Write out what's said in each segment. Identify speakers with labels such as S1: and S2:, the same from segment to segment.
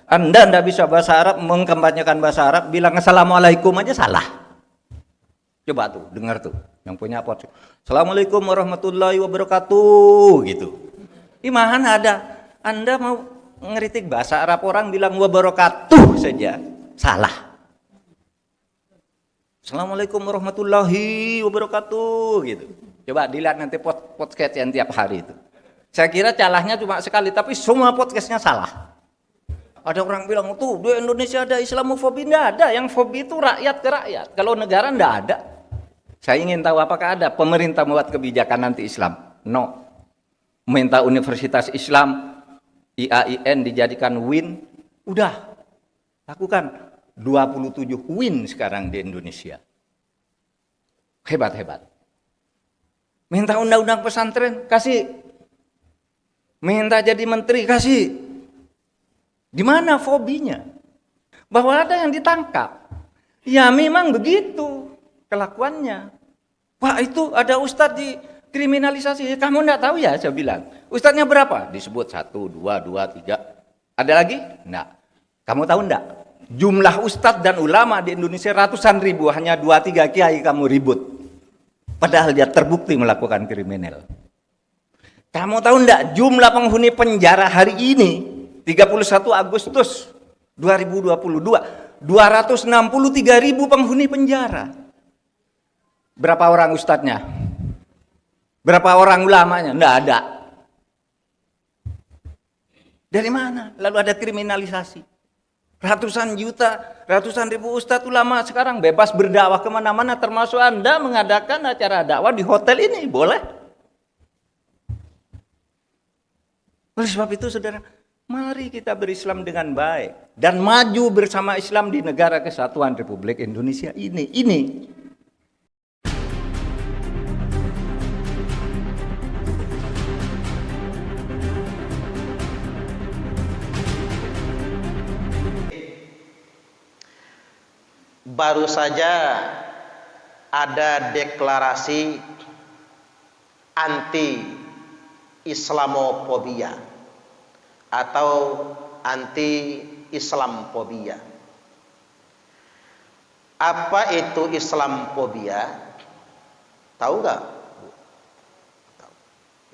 S1: Anda tidak bisa bahasa Arab, mengkampanyekan bahasa Arab, bilang Assalamualaikum aja salah. Coba tuh, dengar tuh, yang punya podcast. Assalamualaikum warahmatullahi wabarakatuh, gitu. Di mana ada? Anda mau ngeritik bahasa Arab orang bilang wabarakatuh saja, salah. Assalamualaikum warahmatullahi wabarakatuh, gitu. Coba dilihat nanti podcast yang tiap hari itu. Saya kira calahnya cuma sekali, tapi semua podcastnya salah. Ada orang bilang, tuh di Indonesia ada Islamofobi. Tidak ada, yang fobi itu rakyat ke rakyat. Kalau negara tidak ada. Saya ingin tahu apakah ada pemerintah membuat kebijakan anti Islam? No. Minta Universitas Islam, IAIN dijadikan WIN, udah. Lakukan. 27 WIN sekarang di Indonesia. Hebat-hebat. Minta undang-undang pesantren, kasih. Minta jadi menteri, kasih. Di mana fobinya? Bahwa ada yang ditangkap. Ya memang begitu kelakuannya. Wah itu ada ustadz dikriminalisasi. Kamu enggak tahu ya, saya bilang. Ustadznya berapa? Disebut 1, 2, 2, 3. Ada lagi? Enggak. Kamu tahu enggak? Jumlah ustadz dan ulama di Indonesia ratusan ribu. Hanya 2, 3 kiai kamu ribut. Padahal dia terbukti melakukan kriminal. Kamu tahu enggak jumlah penghuni penjara hari ini? 31 Agustus 2022, 263.000 penghuni penjara. Berapa orang ustadznya? Berapa orang ulamanya? Enggak ada. Dari mana? Lalu ada kriminalisasi. Ratusan juta, ratusan ribu ustadz ulama sekarang bebas berdakwah kemana-mana, termasuk Anda mengadakan acara dakwah di hotel ini, boleh. Oleh sebab itu saudara, mari kita berislam dengan baik dan maju bersama Islam di negara kesatuan Republik Indonesia ini.
S2: Baru saja ada deklarasi anti Islamofobia atau anti Islamfobia. Apa itu Islamfobia? Tahu nggak?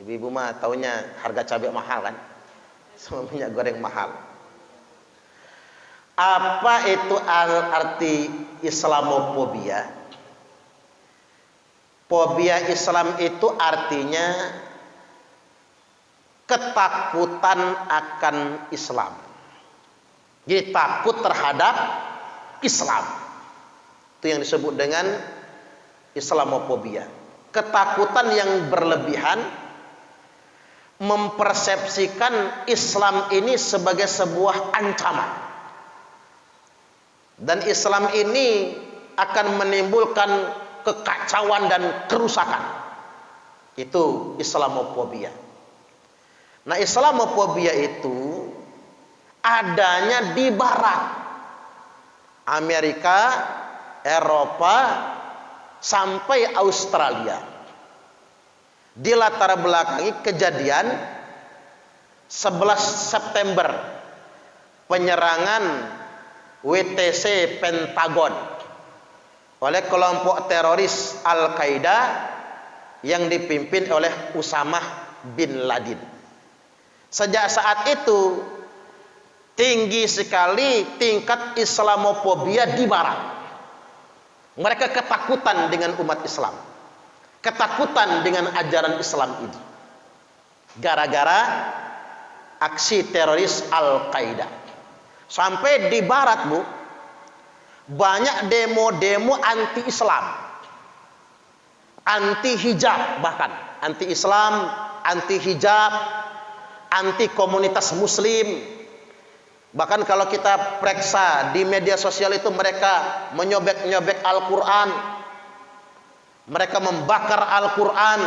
S2: Ibu-ibu mah taunya harga cabai mahal kan? Sama minyak goreng mahal. Apa itu arti Islamofobia? Fobia Islam itu artinya ketakutan akan Islam. Jadi takut terhadap Islam. Itu yang disebut dengan Islamofobia. Ketakutan yang berlebihan, mempersepsikan Islam ini sebagai sebuah ancaman. Dan Islam ini akan menimbulkan kekacauan dan kerusakan. Itu Islamofobia. Nah, Islamofobia itu adanya di barat. Amerika, Eropa, sampai Australia. Dilatar belakangi kejadian 11 September penyerangan WTC Pentagon oleh kelompok teroris Al-Qaeda yang dipimpin oleh Usamah bin Laden. Sejak saat itu tinggi sekali tingkat Islamofobia di barat. Mereka ketakutan dengan umat Islam, ketakutan dengan ajaran Islam ini, gara-gara aksi teroris Al-Qaeda. Sampai di barat, Bu, banyak demo-demo anti-Islam, anti-hijab, bahkan anti-Islam, anti-hijab, anti-komunitas muslim. Bahkan kalau kita periksa di media sosial itu mereka menyobek-nyobek Al-Quran, mereka membakar Al-Quran,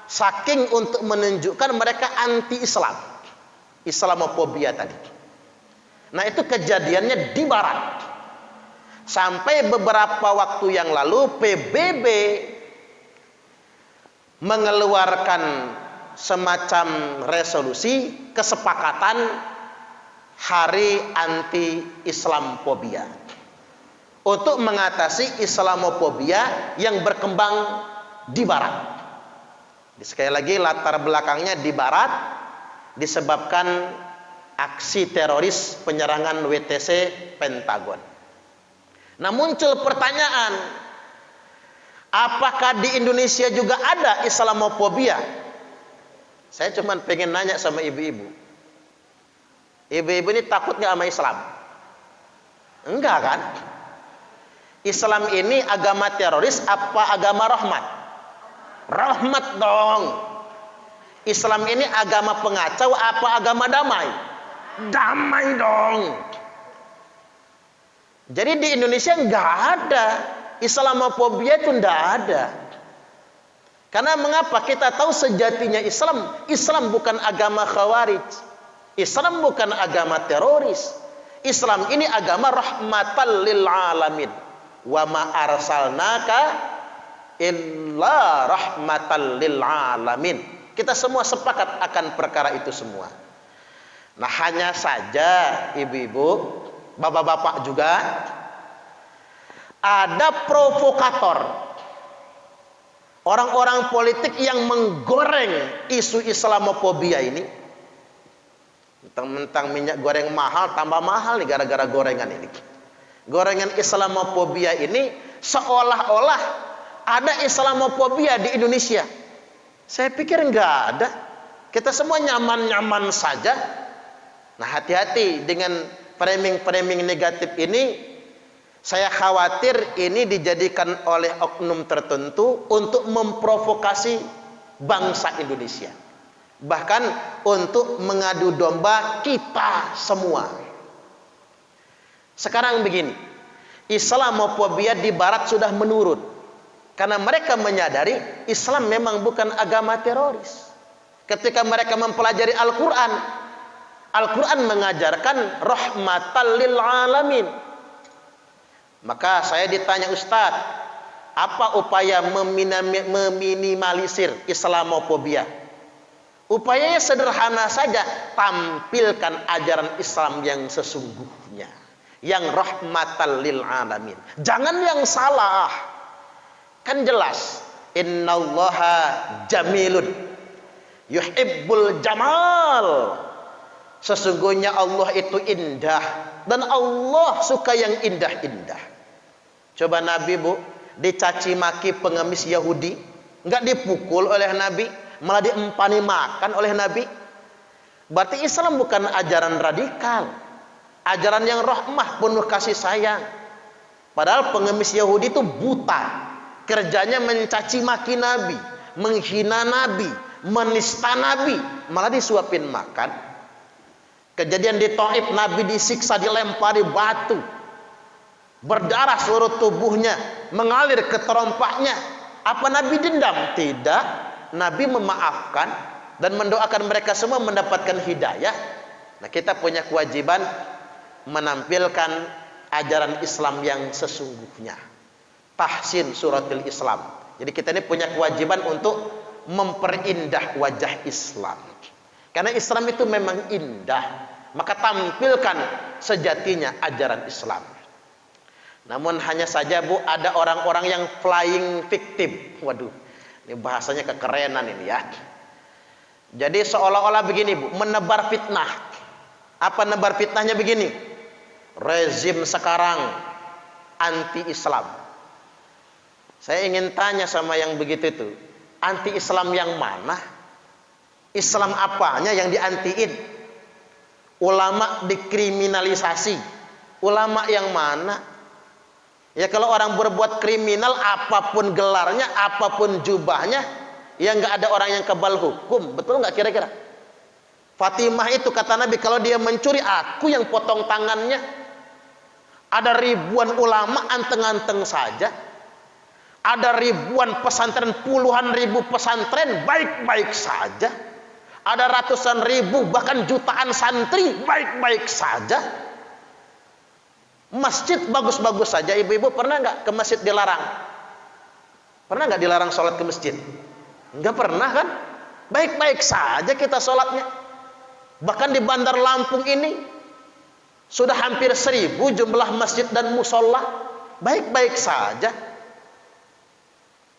S2: saking untuk menunjukkan mereka anti-Islam, Islamofobia tadi. Nah, itu kejadiannya di barat. Sampai beberapa waktu yang lalu PBB mengeluarkan semacam resolusi kesepakatan Hari anti Islamofobia, untuk mengatasi Islamofobia yang berkembang di barat. Sekali lagi latar belakangnya di barat disebabkan aksi teroris penyerangan WTC Pentagon. Nah, muncul pertanyaan, apakah di Indonesia juga ada Islamofobia? Saya cuma pengen nanya sama ibu-ibu. Ibu-ibu ini takut nggak sama Islam? Enggak kan? Islam ini agama teroris apa agama rahmat? Rahmat dong. Islam ini agama pengacau apa agama damai? Damai dong. Jadi di Indonesia nggak ada Islamofobia, itu nggak ada. Karena mengapa? Kita tahu sejatinya Islam bukan agama khawarij. Islam bukan agama teroris. Islam ini agama rahmatan lil alamin. Wa ma arsalnaka illa rahmatan lil alamin. Kita semua sepakat akan perkara itu semua. Nah, hanya saja ibu-ibu, bapak-bapak juga, ada provokator, orang-orang politik yang menggoreng isu Islamofobia ini. Mentang-mentang minyak goreng mahal, tambah mahal nih gara-gara gorengan ini. Gorengan Islamofobia ini seolah-olah ada Islamofobia di Indonesia. Saya pikir enggak ada. Kita semua nyaman-nyaman saja. Nah, hati-hati dengan framing-framing negatif ini. Saya khawatir ini dijadikan oleh oknum tertentu untuk memprovokasi bangsa Indonesia. Bahkan untuk mengadu domba kita semua. Sekarang begini, Islamofobia di barat sudah menurun. Karena mereka menyadari Islam memang bukan agama teroris. Ketika mereka mempelajari Al-Quran, Al-Quran mengajarkan rahmatan lil alamin. Maka saya ditanya, Ustadz, apa upaya meminimalisir Islamofobia? Upayanya sederhana saja, tampilkan ajaran Islam yang sesungguhnya, yang rahmatan lil alamin. Jangan yang salah. Kan jelas, innallaha jamilun yuhibbul jamal. Sesungguhnya Allah itu indah, dan Allah suka yang indah-indah. Coba Nabi, Bu, dicaci maki pengemis Yahudi, enggak dipukul oleh Nabi, malah diempani makan oleh Nabi. Berarti Islam bukan ajaran radikal, ajaran yang rahmah, penuh kasih sayang. Padahal pengemis Yahudi itu buta, kerjanya mencaci maki Nabi, menghina Nabi, menista Nabi, malah disuapin makan. Kejadian di Taif, Nabi disiksa, dilempari batu, berdarah seluruh tubuhnya, mengalir ke terompahnya. Apa Nabi dendam? Tidak. Nabi memaafkan dan mendoakan mereka semua mendapatkan hidayah. Nah, kita punya kewajiban menampilkan ajaran Islam yang sesungguhnya. Tahsin suratul Islam. Jadi kita ini punya kewajiban untuk memperindah wajah Islam. Karena Islam itu memang indah, maka tampilkan sejatinya ajaran Islam. Namun hanya saja, Bu, ada orang-orang yang flying victim. Waduh, ini bahasanya kekerenan ini ya. Jadi seolah-olah begini, Bu, menebar fitnah. Apa nebar fitnahnya begini? Rezim sekarang anti-Islam. Saya ingin tanya sama yang begitu itu, anti-Islam yang mana? Islam apanya yang diantiin? Ulama dikriminalisasi. Ulama yang mana? Ya, kalau orang berbuat kriminal, apapun gelarnya, apapun jubahnya, ya nggak ada orang yang kebal hukum. Betul nggak kira-kira? Fatimah itu kata Nabi, kalau dia mencuri, aku yang potong tangannya. Ada ribuan ulama anteng-anteng saja. Ada ribuan pesantren, puluhan ribu pesantren, baik-baik saja. Ada ratusan ribu, bahkan jutaan santri, baik-baik saja. Masjid bagus-bagus saja. Ibu-ibu pernah nggak ke masjid dilarang? Pernah nggak dilarang sholat ke masjid? Nggak pernah kan? Baik-baik saja kita sholatnya. Bahkan di Bandar Lampung ini, Sudah hampir 1000 jumlah masjid dan musola, baik-baik saja.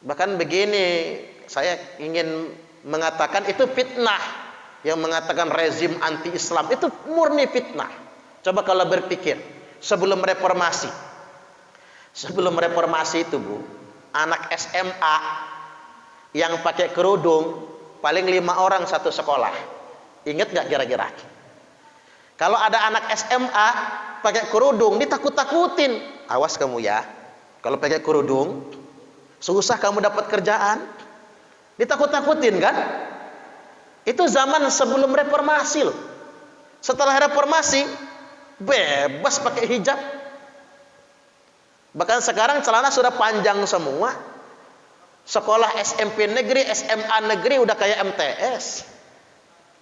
S2: Bahkan begini, saya ingin mengatakan itu fitnah. Yang mengatakan rezim anti-Islam itu murni fitnah. Coba kalau berpikir sebelum reformasi. Sebelum reformasi itu, Bu, anak SMA yang pakai kerudung paling 5 orang satu sekolah. Ingat nggak kira-kira? Kalau ada anak SMA pakai kerudung ditakut-takutin. Awas kamu ya. Kalau pakai kerudung susah kamu dapat kerjaan. Ditakut-takutin kan? Itu zaman sebelum reformasi loh. Setelah reformasi bebas pakai hijab. Bahkan sekarang celana sudah panjang semua. Sekolah SMP negeri, SMA negeri udah kayak MTS.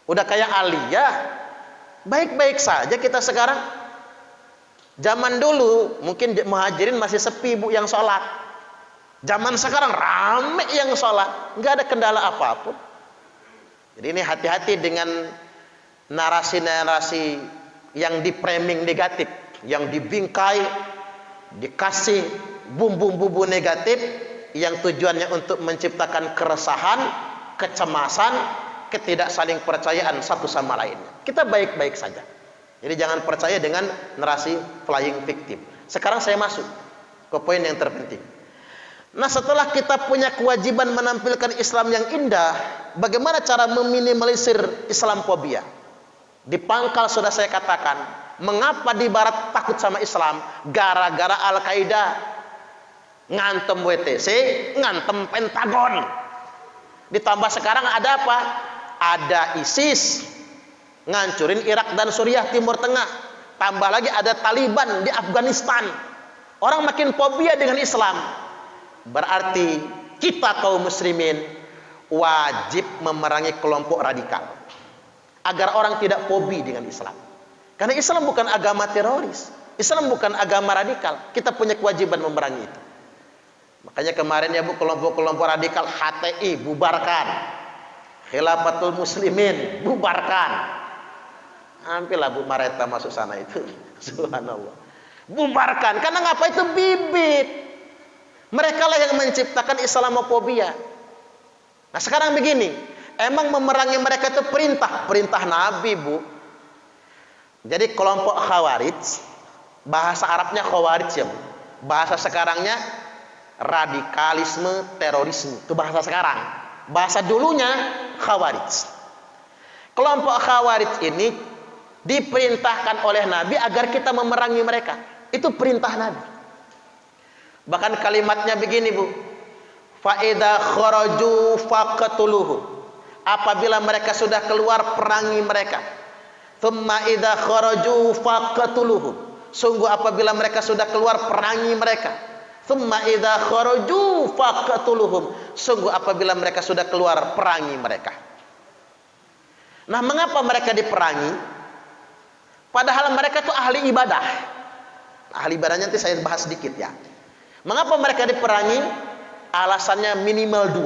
S2: Udah kayak Aliyah. Baik-baik saja kita sekarang. Zaman dulu mungkin muhajirin masih sepi, Bu, yang sholat. Zaman sekarang rame yang sholat. Nggak ada kendala apapun. Jadi ini hati-hati dengan narasi-narasi yang di-framing negatif, yang dibingkai, dikasih bumbu-bumbu negatif yang tujuannya untuk menciptakan keresahan, kecemasan, ketidak saling percayaan satu sama lain. Kita baik-baik saja. Jadi jangan percaya dengan narasi flying victim. Sekarang saya masuk ke poin yang terpenting. Nah, setelah kita punya kewajiban menampilkan Islam yang indah, bagaimana cara meminimalisir Islamfobia? Di pangkal sudah saya katakan, mengapa di barat takut sama Islam? Gara-gara Al-Qaeda ngantem WTC, ngantem Pentagon. Ditambah sekarang ada apa? Ada ISIS ngancurin Irak dan Suriah, Timur Tengah. Tambah lagi ada Taliban di Afghanistan. Orang makin fobia dengan Islam. Berarti kita kaum muslimin wajib memerangi kelompok radikal agar orang tidak fobi dengan Islam. Karena Islam bukan agama teroris, Islam bukan agama radikal. Kita punya kewajiban memerangi itu. Makanya kemarin ya, Bu, kelompok-kelompok radikal HTI bubarkan, Khilafatul Muslimin bubarkan. Hampirlah Bu Mareta masuk sana itu. Subhanallah. Bubarkan. Karena ngapa? Itu bibit. Mereka lah yang menciptakan Islamofobia. Nah, sekarang begini, emang memerangi mereka itu perintah Nabi, Bu. Jadi kelompok Khawarij, bahasa Arabnya Khawarij ya, Bu. Bahasa sekarangnya radikalisme, terorisme. Itu bahasa sekarang. Bahasa dulunya Khawarij. Kelompok Khawarij ini diperintahkan oleh Nabi agar kita memerangi mereka. Itu perintah Nabi. Bahkan kalimatnya begini, Bu. Fa idza kharaju faqtuluhum. Apabila mereka sudah keluar, perangi mereka. Tsumma idza kharaju faqtuluhum. Sungguh apabila mereka sudah keluar, perangi mereka. Tsumma idza kharaju faqtuluhum. Sungguh apabila mereka sudah keluar, perangi mereka. Nah, mengapa mereka diperangi? Padahal mereka itu ahli ibadah. Ahli ibadahnya nanti saya bahas sedikit ya. Mengapa mereka diperangi? Alasannya minimal 2.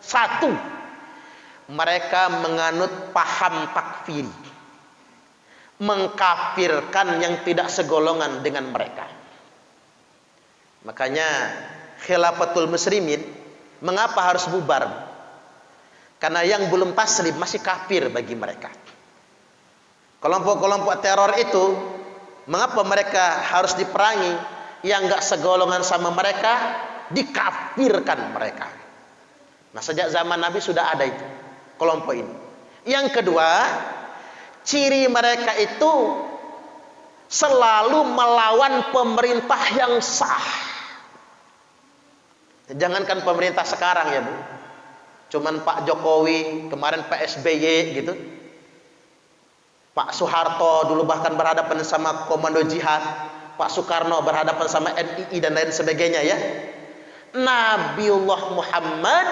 S2: 1, mereka menganut paham takfiri, mengkafirkan yang tidak segolongan dengan mereka. Makanya Khilafatul Muslimin mengapa harus bubar? Karena yang belum taslim masih kafir bagi mereka. Kelompok-kelompok teror itu mengapa mereka harus diperangi? Yang enggak segolongan sama mereka dikafirkan mereka. Nah, sejak zaman Nabi sudah ada itu kelompok ini. Yang kedua, ciri mereka itu selalu melawan pemerintah yang sah. Jangankan pemerintah sekarang ya, Bu. Cuman Pak Jokowi, kemarin Pak SBY gitu. Pak Soeharto dulu bahkan berhadapan sama komando jihad. Pak Soekarno berhadapan sama NII dan lain sebagainya ya. Nabiullah Muhammad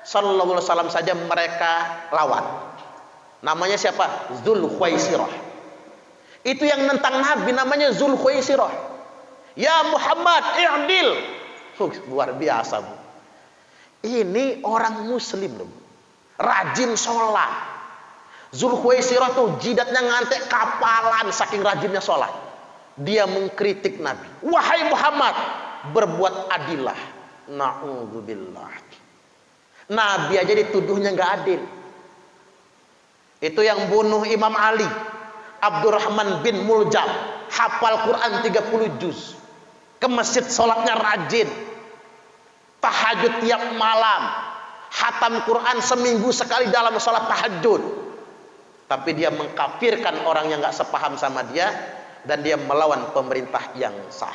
S2: sallallahu alaihi wasallam saja mereka lawan. Namanya siapa? Zulkhuwaisirah. Itu yang nentang Nabi namanya Zulkhuwaisirah. Ya Muhammad, i'dil. Luar biasa, Bu. Ini orang muslim loh, Bu. Rajin sholat. Zulkhuwaisirah tuh jidatnya ngantek kapalan saking rajinnya sholat. Dia mengkritik Nabi. Wahai Muhammad, berbuat adillah. Na'udzubillah. Nabi aja dituduhnya nggak adil. Itu yang bunuh Imam Ali, Abdurrahman bin Muljam, hafal Quran 30 juz. Ke masjid sholatnya rajin. Tahajud tiap malam. Hatam Quran seminggu sekali dalam sholat tahajud. Tapi dia mengkafirkan orang yang nggak sepaham sama dia, dan dia melawan pemerintah yang sah.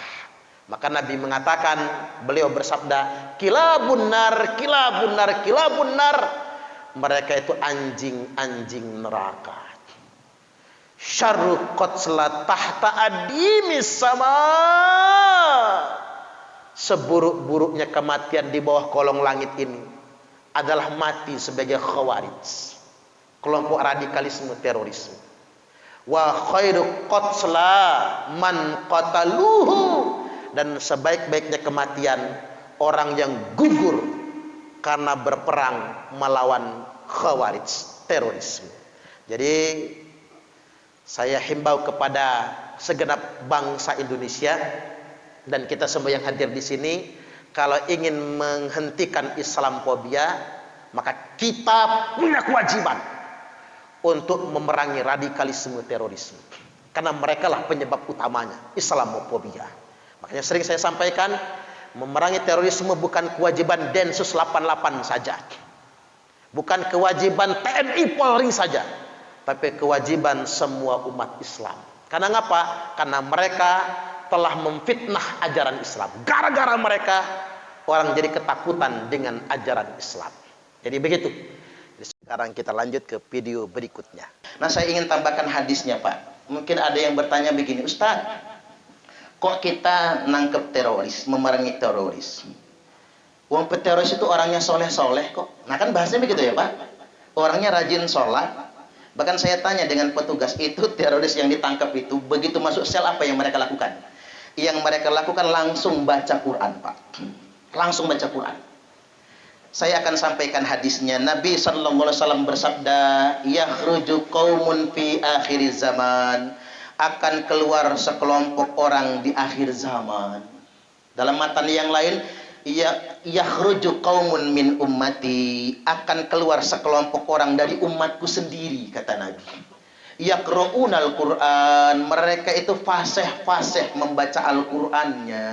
S2: Maka Nabi mengatakan, beliau bersabda, kilabun nar, kilabun nar, kilabun nar. Mereka itu anjing-anjing neraka. Syarru qatsla tahta adimis sama. Seburuk-buruknya kematian di bawah kolong langit ini adalah mati sebagai khawarij, kelompok radikalisme terorisme. Wa khairu qatsla man qataluhu. Dan sebaik-baiknya kematian orang yang gugur karena berperang melawan khawarij, terorisme. Jadi saya himbau kepada segenap bangsa Indonesia dan kita semua yang hadir di sini, kalau ingin menghentikan Islamfobia, maka kita punya kewajiban untuk memerangi radikalisme terorisme. Karena mereka lah penyebab utamanya Islamofobia. Makanya sering saya sampaikan, memerangi terorisme bukan kewajiban Densus 88 saja, bukan kewajiban TNI Polri saja, tapi kewajiban semua umat Islam. Karena ngapa? Karena mereka telah memfitnah ajaran Islam. Gara-gara mereka orang jadi ketakutan dengan ajaran Islam. Jadi begitu. Sekarang kita lanjut ke video berikutnya. Nah, saya ingin tambahkan hadisnya, Pak. Mungkin ada yang bertanya begini, Ustaz, kok kita nangkep teroris, memerangi teroris? Wong teroris itu orangnya soleh-soleh kok. Nah kan bahasanya begitu ya Pak. Orangnya rajin sholat. Bahkan saya tanya dengan petugas itu, teroris yang ditangkap itu, begitu masuk sel apa yang mereka lakukan? Yang mereka lakukan langsung baca Quran Pak. Langsung baca Quran. Saya akan sampaikan hadisnya. Nabi SAW bersabda, yakhruju qaumun fi akhir zaman. Akan keluar sekelompok orang di akhir zaman. Dalam matan yang lain, yakhruju qaumun min ummati. Akan keluar sekelompok orang dari umatku sendiri, kata Nabi. Yaqra'unal Qur'an. Mereka itu fasih-fasih membaca Al-Qur'annya.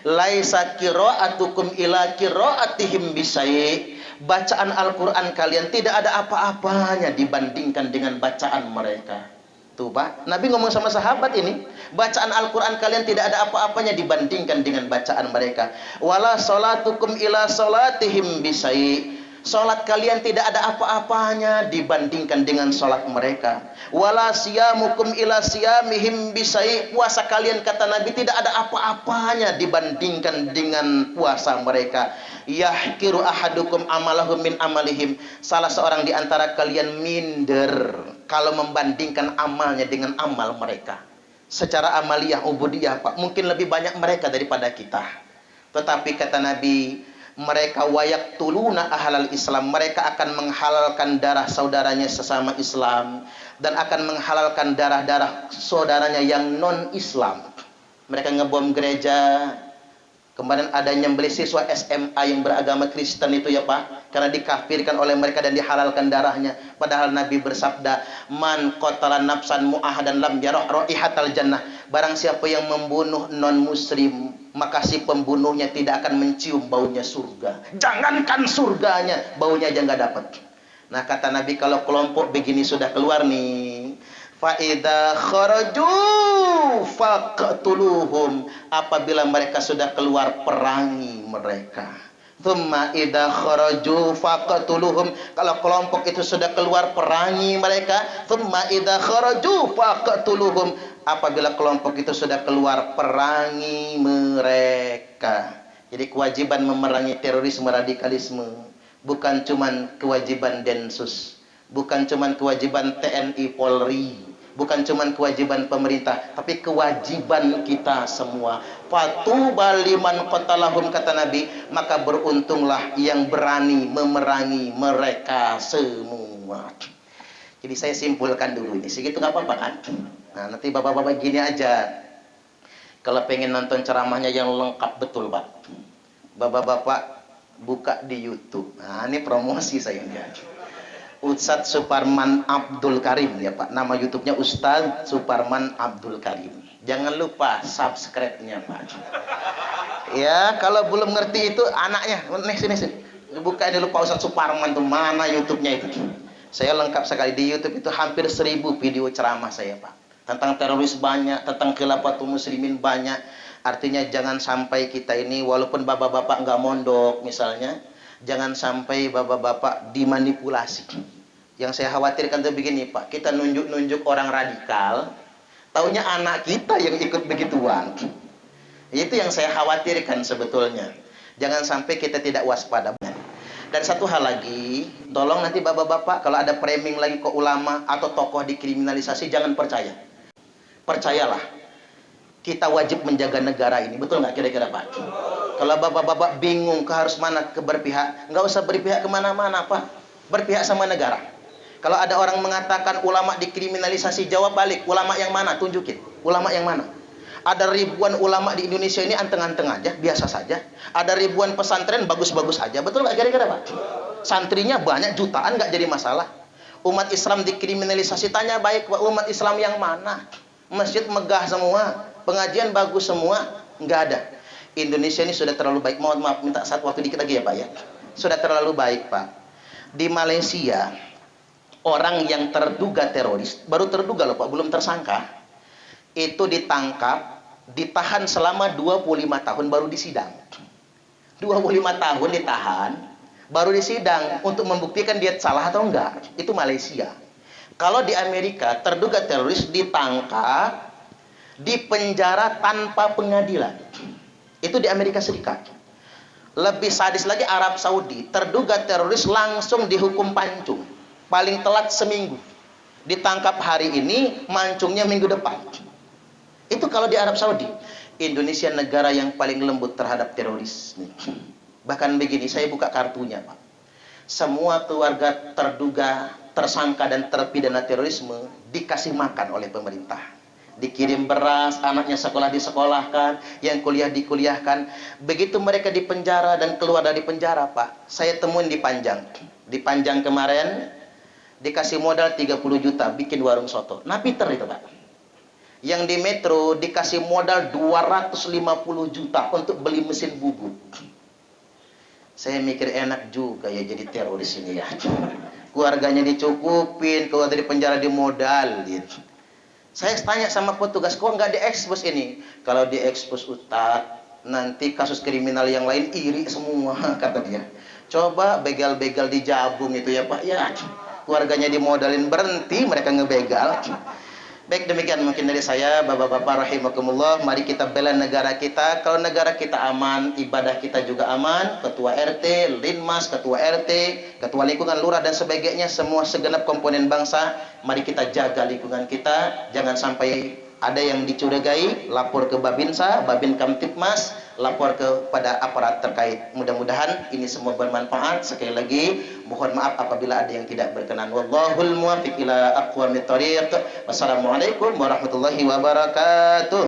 S2: Laisa qira'atukum ila qira'atihim bisai'. Bacaan Al-Qur'an kalian tidak ada apa-apanya dibandingkan dengan bacaan mereka. Tuh Pak, Nabi ngomong sama sahabat ini, bacaan Al-Quran kalian tidak ada apa-apanya dibandingkan dengan bacaan mereka. Wala salatukum ila salatihim bisai. Salat kalian tidak ada apa-apanya dibandingkan dengan salat mereka. Wala siyamukum ila siyamihim bisai. Puasa kalian, kata Nabi, tidak ada apa-apanya dibandingkan dengan puasa mereka. Yahkiru ahadukum amalahum min amalihim. Salah seorang di antara kalian minder kalau membandingkan amalnya dengan amal mereka. Secara amaliyah, ubudiyah Pak, mungkin lebih banyak mereka daripada kita. Tetapi kata Nabi, mereka wayak tuluna ahlal Islam. Mereka akan menghalalkan darah saudaranya sesama Islam, dan akan menghalalkan darah-darah saudaranya yang non-Islam. Mereka ngebom gereja. Kemarin ada nyembelih siswa SMA yang beragama Kristen itu ya Pak, karena dikafirkan oleh mereka dan dihalalkan darahnya. Padahal Nabi bersabda, man qatala nafsan mu'ahadan lam yarah raihatal jannah. Barang siapa yang membunuh non muslim, maka si pembunuhnya tidak akan mencium baunya surga. Jangankan surganya, baunya aja nggak dapat. Nah kata Nabi, kalau kelompok begini sudah keluar nih, fa idza kharaju faqtuluhum. Apabila mereka sudah keluar, perangi mereka. Tsumma idza kharaju faqtuluhum. Kalau kelompok itu sudah keluar, perangi mereka. Tsumma idza kharaju faqtuluhum. Apabila kelompok itu sudah keluar, perangi mereka. Jadi kewajiban memerangi terorisme, radikalisme bukan cuman kewajiban Densus, bukan cuman kewajiban TNI Polri, bukan cuman kewajiban pemerintah, tapi kewajiban kita semua. Fatuba liman qatalahum, kata Nabi, maka beruntunglah yang berani memerangi mereka semua. Jadi saya simpulkan dulu ini, segitu nggak apa-apa kan? Nah, nanti bapak-bapak gini aja, kalau pengen nonton ceramahnya yang lengkap betul Pak, bapak-bapak buka di YouTube. Nah, ini promosi saya ini. Ustadz Suparman Abdul Karim ya Pak, nama YouTube-nya Ustadz Suparman Abdul Karim. Jangan lupa subscribe-nya Pak. Ya, kalau belum ngerti itu anaknya, sini. Buka ini lupa Ustadz Suparman tuh, mana YouTube-nya itu. Saya lengkap sekali di YouTube itu, hampir 1000 video ceramah saya Pak. Tentang teroris banyak, tentang khilafatul muslimin banyak. Artinya jangan sampai kita ini, walaupun bapak-bapak nggak mondok misalnya, jangan sampai bapak-bapak dimanipulasi. Yang saya khawatirkan tuh begini Pak, kita nunjuk-nunjuk orang radikal, taunya anak kita yang ikut begituan. Itu yang saya khawatirkan sebetulnya. Jangan sampai kita tidak waspada. Dan satu hal lagi, tolong nanti bapak-bapak kalau ada framing lagi ke ulama atau tokoh dikriminalisasi, jangan percaya. Percayalah, kita wajib menjaga negara ini. Betul nggak kira-kira Pak? Kalau bapak-bapak bingung ke harus mana ke berpihak, nggak usah berpihak kemana-mana Pak. Berpihak sama negara. Kalau ada orang mengatakan ulama dikriminalisasi, jawab balik, ulama yang mana? Tunjukin, ulama yang mana? Ada ribuan ulama di Indonesia ini anteng-anteng aja, biasa saja. Ada ribuan pesantren bagus-bagus aja, betul nggak kira-kira Pak? Santrinya banyak jutaan, nggak jadi masalah. Umat Islam dikriminalisasi, tanya baik Pak, umat Islam yang mana? Masjid megah semua, pengajian bagus semua, nggak ada. Indonesia ini sudah terlalu baik. Mohon maaf, minta satu waktu dikit lagi ya Pak ya. Sudah terlalu baik Pak. Di Malaysia, orang yang terduga teroris, baru terduga loh Pak, belum tersangka, itu ditangkap, ditahan selama 25 tahun baru disidang. 25 tahun ditahan, baru disidang untuk membuktikan dia salah atau enggak. Itu Malaysia. Kalau di Amerika, terduga teroris ditangkap, dipenjara tanpa pengadilan. Itu di Amerika Serikat. Lebih sadis lagi Arab Saudi, terduga teroris langsung dihukum pancung. Paling telat seminggu. Ditangkap hari ini, mancungnya minggu depan. Itu kalau di Arab Saudi. Indonesia negara yang paling lembut terhadap teroris. Bahkan begini, saya buka kartunya Pak. Semua keluarga terduga, tersangka dan terpidana terorisme dikasih makan oleh pemerintah. Dikirim beras, anaknya sekolah disekolahkan, yang kuliah dikuliahkan. Begitu mereka di penjara dan keluar dari penjara Pak, saya temuin di Panjang. Di Panjang kemarin, dikasih modal 30 juta, bikin warung soto. Napiter itu Pak. Yang di Metro dikasih modal 250 juta untuk beli mesin bubut. Saya mikir enak juga ya jadi teroris ini ya. Keluarganya dicukupin, keluar dari penjara dimodalin. Saya tanya sama petugas, kok nggak diekspos ini? Kalau diekspos Ustadz, nanti kasus kriminal yang lain iri semua, kata dia. Coba begal-begal dijabung itu ya Pak. Ya, keluarganya dimodalin, berhenti mereka ngebegal. Baik, demikian mungkin dari saya, bapak-bapak rahimakumullah. Mari kita bela negara kita. Kalau negara kita aman, ibadah kita juga aman. Ketua RT, Linmas, Ketua RT, Ketua Lingkungan Lurah dan sebagainya, semua segenap komponen bangsa, mari kita jaga lingkungan kita. Jangan sampai ada yang dicurigai, lapor ke Babinsa, Babin Kamtipmas, lapor kepada aparat terkait. Mudah-mudahan ini semua bermanfaat. Sekali lagi, mohon maaf apabila ada yang tidak berkenan. Wallahul muwaffiq ila aqwamit thoriq. Wassalamualaikum warahmatullahi wabarakatuh.